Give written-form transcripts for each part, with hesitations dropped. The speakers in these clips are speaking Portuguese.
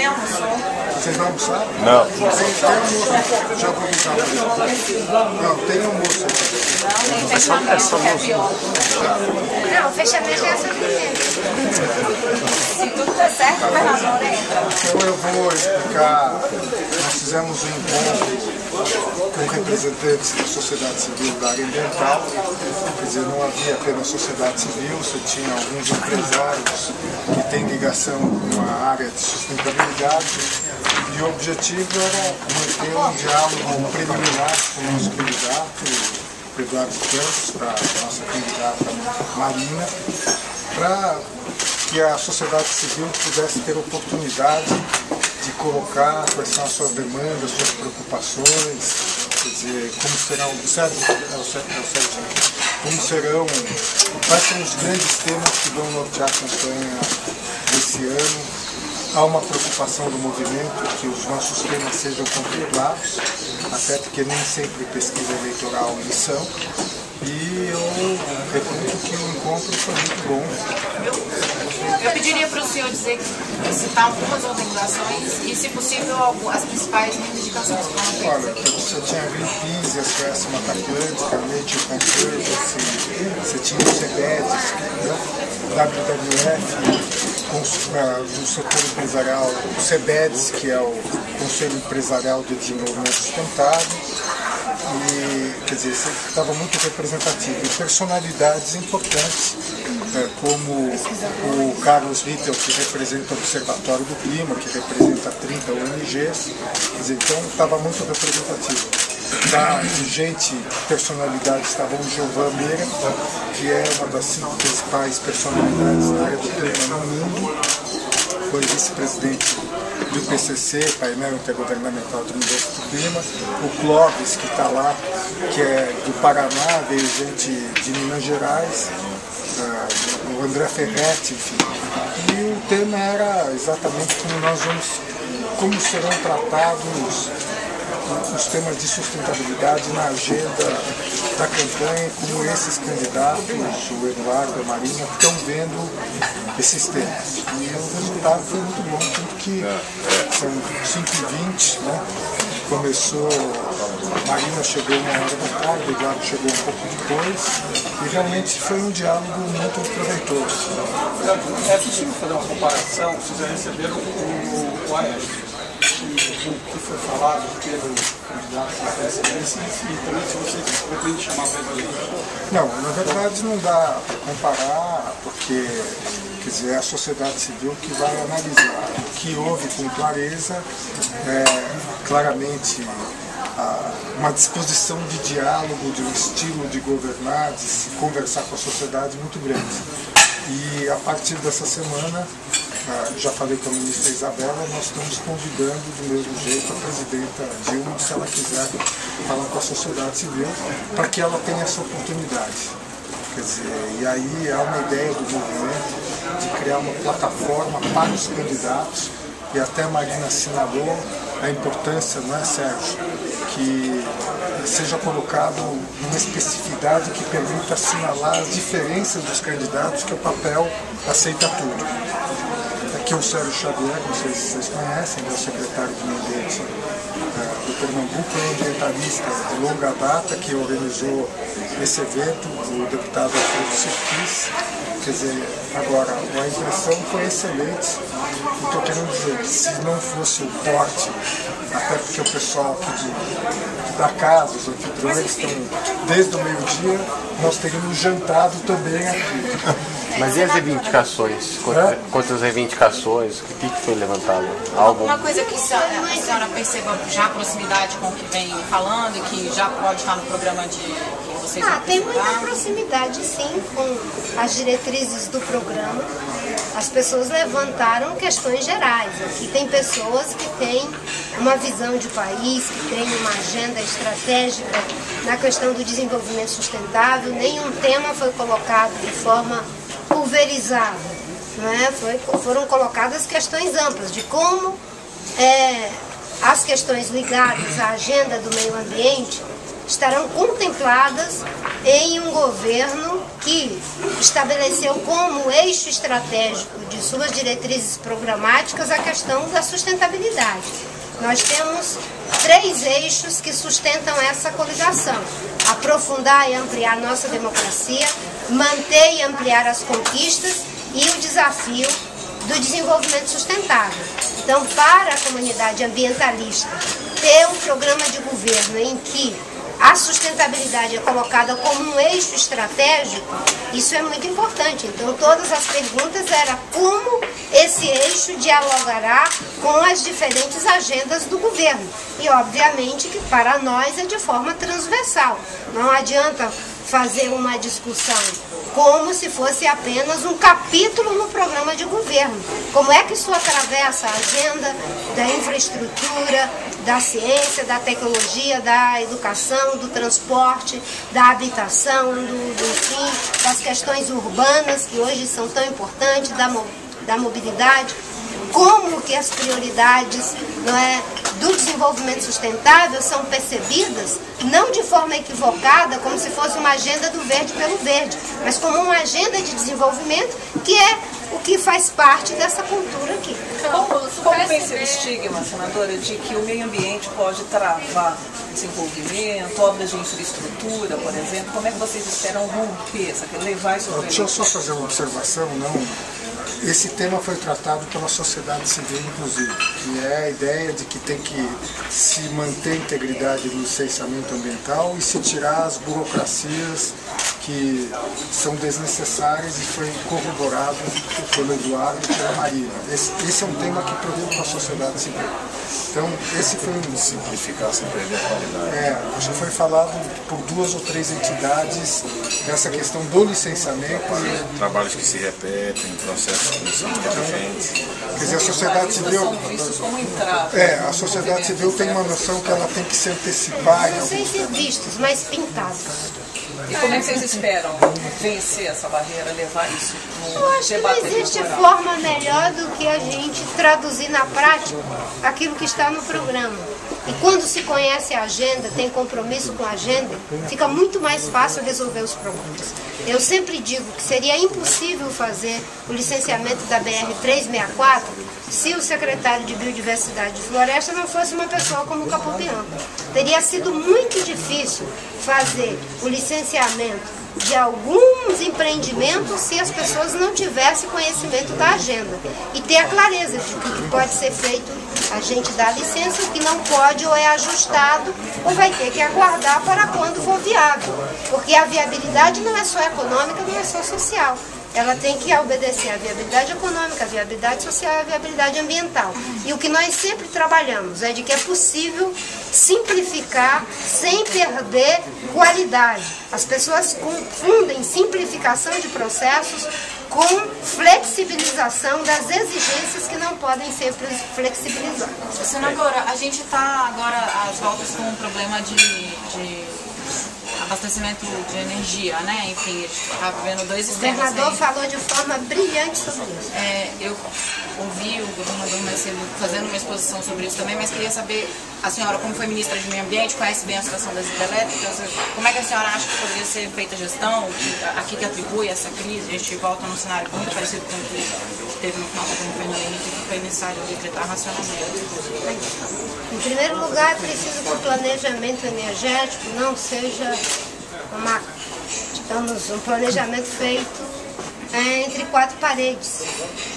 nem almoçou. Vocês vão almoçar? Não. Tem almoço. Já vou buscar. Não, tem almoço. Não, tem fechamento, que é pior. Não, o fechamento é a sobremesa. Se tudo der certo, o governador entra. Então eu vou explicar. Nós fizemos um encontro com representantes da sociedade civil da área ambiental. Quer dizer, não havia apenas sociedade civil, você tinha alguns empresários que têm ligação com a área de sustentabilidade. E o objetivo era manter um diálogo preliminar com o nosso candidato, Eduardo Campos, para a nossa candidata Marina, para que a sociedade civil pudesse ter oportunidade de colocar quais são as suas demandas, suas preocupações, quer dizer, como serão, como serão, quais são os grandes temas que vão nortear a campanha desse ano. Há uma preocupação do movimento que os nossos temas sejam contemplados, até porque nem sempre pesquisa eleitoral eles são. E eu reputo que o encontro foi muito bom. Eu pediria para o senhor citar algumas organizações e, se possível, as principais reivindicações que foram feitas Olha, aqui. você tinha a Greenpeace, a SOS Mata Atlântica, a Nature Conservancy, você tinha o CEBEDES, WWF, do setor empresarial, o CEBEDES, que é o Conselho Empresarial de Desenvolvimento Sustentável. E, quer dizer, estava muito representativo. E personalidades importantes, como o Carlos Rittel, que representa o Observatório do Clima, que representa 30 ONGs, quer dizer, então estava muito representativo. Personalidades, estava o Gilvan Meira, que é uma das 5 principais personalidades na área do clima no mundo, foi vice-presidente do PCC, Painel Intergovernamental de Mudança do Clima, o Clóvis, que está lá, que é do Paraná, veio gente de Minas Gerais, o André Ferretti, enfim. E o tema era exatamente como serão tratados os temas de sustentabilidade na agenda da campanha, como esses candidatos, o Eduardo e a Marina, estão vendo esses temas. E o resultado foi muito bom, tanto que são 5h20, né? Começou, a Marina chegou 1h da tarde, o Eduardo chegou um pouco depois, e realmente foi um diálogo muito proveitoso. É possível fazer uma comparação, vocês já receberam o Aéreo, o que foi falado pelo candidato da presidência e também se vocês pretendem chamar para ele? Não, na verdade não dá para comparar, porque quer dizer, é a sociedade civil que vai analisar. O que houve com clareza claramente uma disposição de diálogo, de um estilo de governar, de se conversar com a sociedade muito grande. E a partir dessa semana, já falei com a ministra Isabela, nós estamos convidando do mesmo jeito a presidenta Dilma, se ela quiser falar com a sociedade civil, para que ela tenha essa oportunidade. Quer dizer, e aí há uma ideia do movimento de criar uma plataforma para os candidatos, e até a Marina assinalou a importância, não é, Sérgio, que seja colocado uma especificidade que permita assinalar as diferenças dos candidatos, que o papel aceita tudo. Aqui o Sérgio Xavier, não sei se vocês conhecem, é o secretário de Meio Ambiente do Pernambuco, é um ambientalista de longa data que organizou esse evento, o deputado Alfredo Serquis. Quer dizer, agora, a impressão foi excelente. Estou querendo dizer que se não fosse o porte, até porque o pessoal aqui da casa, os anfitriões estão desde o meio-dia, nós teríamos jantado também aqui. Mas e as reivindicações? Quantas as reivindicações? O que foi levantado? Alguma coisa que a senhora perceba já a proximidade com o que vem falando e que já pode estar no programa que vocês vão tem muita apresentar? proximidade, sim, com as diretrizes do programa. As pessoas levantaram questões gerais. Aqui tem pessoas que têm uma visão de país, que têm uma agenda estratégica na questão do desenvolvimento sustentável. Nenhum tema foi colocado de forma pulverizada, não é? Foram colocadas questões amplas de como as questões ligadas à agenda do meio ambiente estarão contempladas em um governo que estabeleceu como eixo estratégico de suas diretrizes programáticas a questão da sustentabilidade. Nós temos 3 eixos que sustentam essa coligação: aprofundar e ampliar nossa democracia, manter e ampliar as conquistas e o desafio do desenvolvimento sustentável. Então, para a comunidade ambientalista, ter um programa de governo em que a sustentabilidade é colocada como um eixo estratégico, isso é muito importante. Então, todas as perguntas eram como esse eixo dialogará com as diferentes agendas do governo. E, obviamente, que para nós é de forma transversal. Não adianta fazer uma discussão como se fosse apenas um capítulo no programa de governo. Como é que isso atravessa a agenda da infraestrutura, da ciência, da tecnologia, da educação, do transporte, da habitação, enfim, das questões urbanas, que hoje são tão importantes, da mobilidade. Como que as prioridades, não é, do desenvolvimento sustentável são percebidas, não de forma equivocada, como se fosse uma agenda do verde pelo verde, mas como uma agenda de desenvolvimento que é o que faz parte dessa cultura aqui. Como vence o estigma, senadora, de que o meio ambiente pode travar desenvolvimento, obras de infraestrutura, por exemplo? Como é que vocês esperam romper, levar isso para? Deixa eu só fazer uma observação, esse tema foi tratado pela sociedade civil, inclusive, que é a ideia de que tem que se manter a integridade do licenciamento ambiental e se tirar as burocracias que são desnecessárias, e foi corroborado pelo Eduardo e pela Maria. Esse é um tema que preocupa a sociedade civil. Então, esse foi um... Simplificar sem perder a qualidade. Já foi falado por 2 ou 3 entidades dessa questão do licenciamento. Trabalhos que se repetem, processos que não são inteligentes. Quer dizer, a sociedade civil... a sociedade civil tem uma noção que ela tem que se antecipar. Não sei se vistos, mas pintados. E como é que vocês esperam vencer essa barreira, levar isso no Eu acho que não existe forma melhor do que a gente traduzir na prática aquilo que está no programa. E quando se conhece a agenda, tem compromisso com a agenda, fica muito mais fácil resolver os problemas. Eu sempre digo que seria impossível fazer o licenciamento da BR-364 se o secretário de Biodiversidade e Floresta não fosse uma pessoa como o Capobianco. Teria sido muito difícil fazer o licenciamento de alguns empreendimentos se as pessoas não tivessem conhecimento da agenda. E ter a clareza de que o que pode ser feito, a gente dá licença, o que não pode ou é ajustado ou vai ter que aguardar para quando for viável. Porque a viabilidade não é só econômica, não é só social. Ela tem que obedecer à viabilidade econômica, à viabilidade social e à viabilidade ambiental. E o que nós sempre trabalhamos é de que é possível simplificar sem perder qualidade. As pessoas confundem simplificação de processos com flexibilização das exigências que não podem ser flexibilizadas. Senadora, a gente está agora às voltas com um problema de abastecimento de energia, né? Enfim, a gente está vivendo 2 sistemas. O governador falou de forma brilhante sobre isso. Eu ouvi o governador mais cedo fazendo uma exposição sobre isso também, mas queria saber, a senhora, como foi ministra de Meio Ambiente, conhece bem a situação das hidrelétricas, como é que a senhora acha que poderia ser feita a gestão, aqui que atribui essa crise? A gente volta num cenário muito parecido com o que teve no final do governo Fernando Henrique, que foi necessário decretar racionamento. Em primeiro lugar, é preciso que o planejamento energético não seja um planejamento feito entre 4 paredes.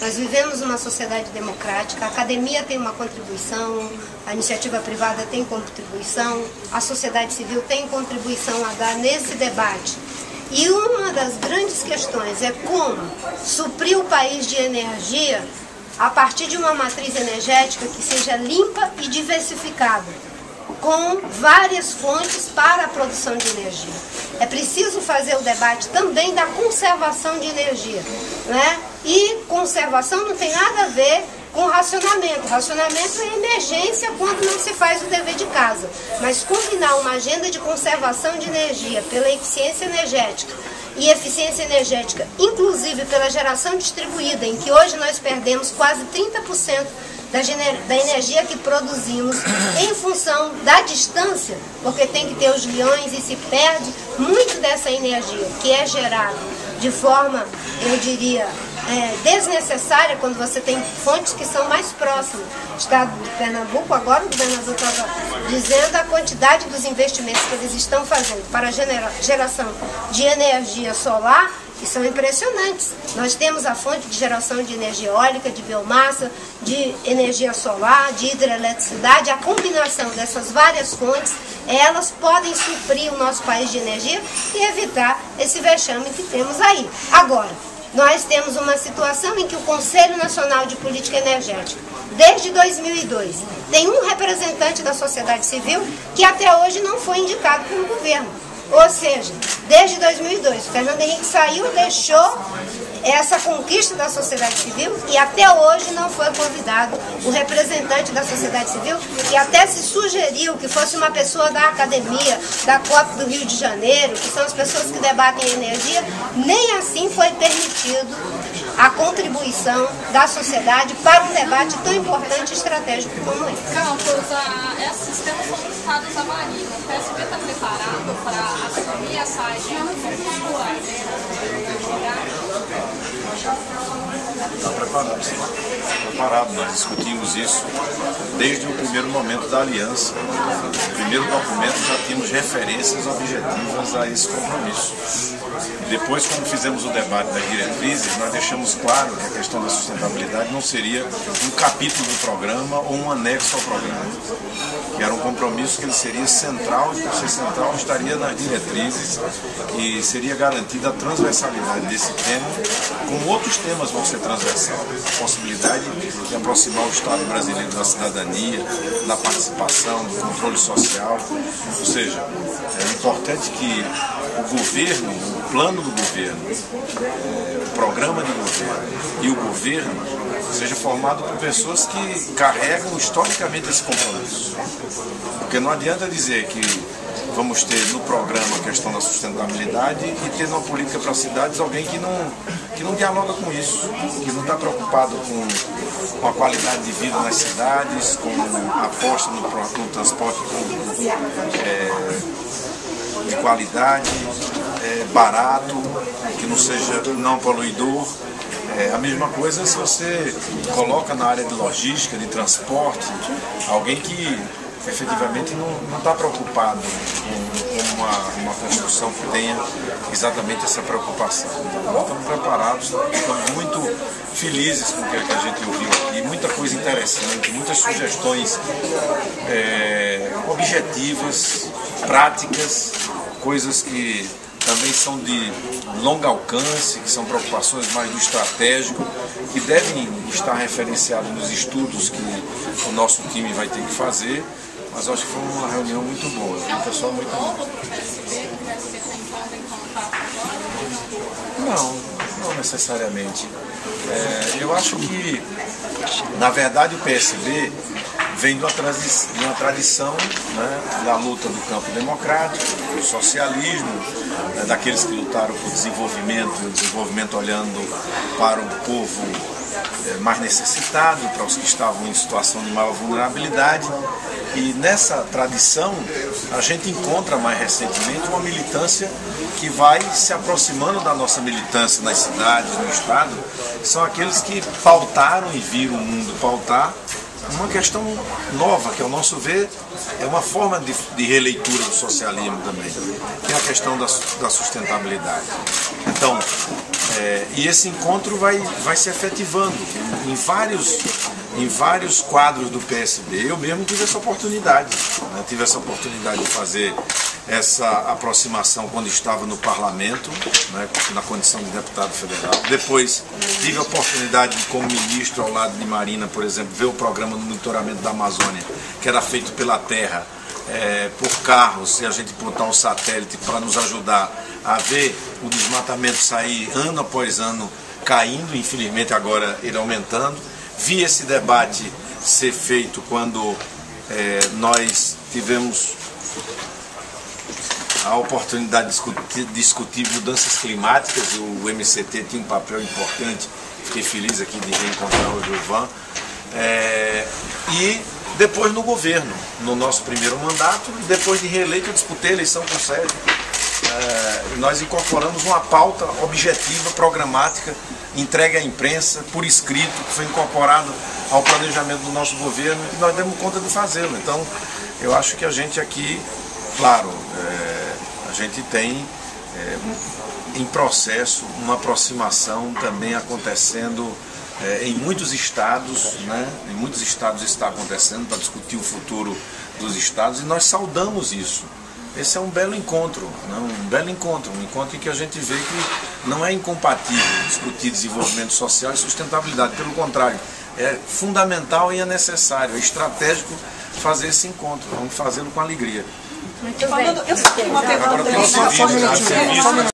Nós vivemos uma sociedade democrática, a academia tem uma contribuição, a iniciativa privada tem contribuição, a sociedade civil tem contribuição a dar nesse debate. E uma das grandes questões é como suprir o país de energia a partir de uma matriz energética que seja limpa e diversificada, com várias fontes para a produção de energia. É preciso fazer o debate também da conservação de energia, né? E conservação não tem nada a ver com racionamento. Racionamento é emergência quando não se faz o dever de casa. Mas combinar uma agenda de conservação de energia pela eficiência energética, e eficiência energética, inclusive pela geração distribuída, em que hoje nós perdemos quase 30% da energia que produzimos em função da distância, porque tem que ter os leões e se perde muito dessa energia que é gerada de forma, eu diria, desnecessária quando você tem fontes que são mais próximas. O estado de Pernambuco, agora o governador estava dizendo a quantidade dos investimentos que eles estão fazendo para a geração de energia solar, que são impressionantes. Nós temos a fonte de geração de energia eólica, de biomassa, de energia solar, de hidroeletricidade. A combinação dessas várias fontes, elas podem suprir o nosso país de energia e evitar esse vexame que temos aí. Agora, nós temos uma situação em que o Conselho Nacional de Política Energética, desde 2002, tem um representante da sociedade civil que até hoje não foi indicado pelo governo. Ou seja, desde 2002, o Fernando Henrique saiu, deixou essa conquista da sociedade civil e até hoje não foi convidado o representante da sociedade civil, e até se sugeriu que fosse uma pessoa da academia, da COP do Rio de Janeiro, que são as pessoas que debatem energia. Nem assim foi permitido a contribuição da sociedade para um debate tão importante e estratégico como esse. Campos, esses temas são listados à marina. O PSB está preparado para assumir essa agenda como sua? Está preparado, sim. Preparado. Nós discutimos isso desde o primeiro momento da aliança. No primeiro documento já tínhamos referências objetivas a esse compromisso. Depois, quando fizemos o debate das diretrizes, nós deixamos claro que a questão da sustentabilidade não seria um capítulo do programa ou um anexo ao programa, que era um compromisso que ele seria central, e por ser central estaria nas diretrizes e seria garantida a transversalidade desse tema, como outros temas vão ser transversais. A possibilidade de aproximar o Estado brasileiro da cidadania, da participação, do controle social. Ou seja, é importante que o governo, o plano do governo, o programa de governo e o governo seja formado por pessoas que carregam historicamente esse compromisso. Porque não adianta dizer que vamos ter no programa a questão da sustentabilidade e ter numa política para as cidades alguém que não dialoga com isso, que não está preocupado com a qualidade de vida nas cidades, com a aposta no transporte público de qualidade, barato, que não seja não poluidor. A mesma coisa se você coloca na área de logística, de transporte, alguém que efetivamente não está preocupado com uma construção que tenha exatamente essa preocupação. Então, nós estamos preparados, estamos muito felizes com o que a gente ouviu aqui, muita coisa interessante, muitas sugestões objetivas, práticas, coisas que também são de longo alcance, que são preocupações mais do estratégico, que devem estar referenciadas nos estudos que o nosso time vai ter que fazer. Mas eu acho que foi uma reunião muito boa, um pessoal muito bom. Não necessariamente. Eu acho que, na verdade, o PSB vem de uma tradição, né, da luta do campo democrático, do socialismo, daqueles que lutaram por desenvolvimento, e o desenvolvimento olhando para o povo mais necessitado, para os que estavam em situação de maior vulnerabilidade. E nessa tradição a gente encontra mais recentemente uma militância que vai se aproximando da nossa militância nas cidades, no Estado. São aqueles que pautaram e viram o mundo pautar uma questão nova, que ao nosso ver é uma forma de releitura do socialismo também, que é a questão da sustentabilidade. Então, e esse encontro vai se efetivando em vários quadros do PSB. Eu mesmo tive essa oportunidade, né? Tive essa oportunidade de fazer essa aproximação quando estava no parlamento, né, na condição de deputado federal. Depois tive a oportunidade de, como ministro ao lado de Marina, por exemplo, ver o programa de monitoramento da Amazônia, que era feito pela terra, por carros, e a gente botar um satélite para nos ajudar a ver o desmatamento sair ano após ano caindo, infelizmente agora ele aumentando. Vi esse debate ser feito quando nós tivemos a oportunidade de discutir mudanças climáticas. O MCT tinha um papel importante, fiquei feliz aqui de reencontrar hoje o Ivan. e depois no governo, no nosso primeiro mandato, depois de reeleito eu disputei a eleição com o Sérgio. Nós incorporamos uma pauta objetiva, programática, entregue à imprensa, por escrito, que foi incorporado ao planejamento do nosso governo e nós demos conta de fazê-lo. Então, eu acho que a gente aqui, claro, a gente tem em processo uma aproximação também acontecendo em muitos estados, né? Em muitos estados está acontecendo para discutir o futuro dos estados e nós saudamos isso. Esse é um belo encontro, né? Um encontro em que a gente vê que não é incompatível discutir desenvolvimento social e sustentabilidade, pelo contrário, é fundamental e é necessário, é estratégico fazer esse encontro, vamos fazê-lo com alegria. Muito bem. Eu tenho uma pergunta. Agora,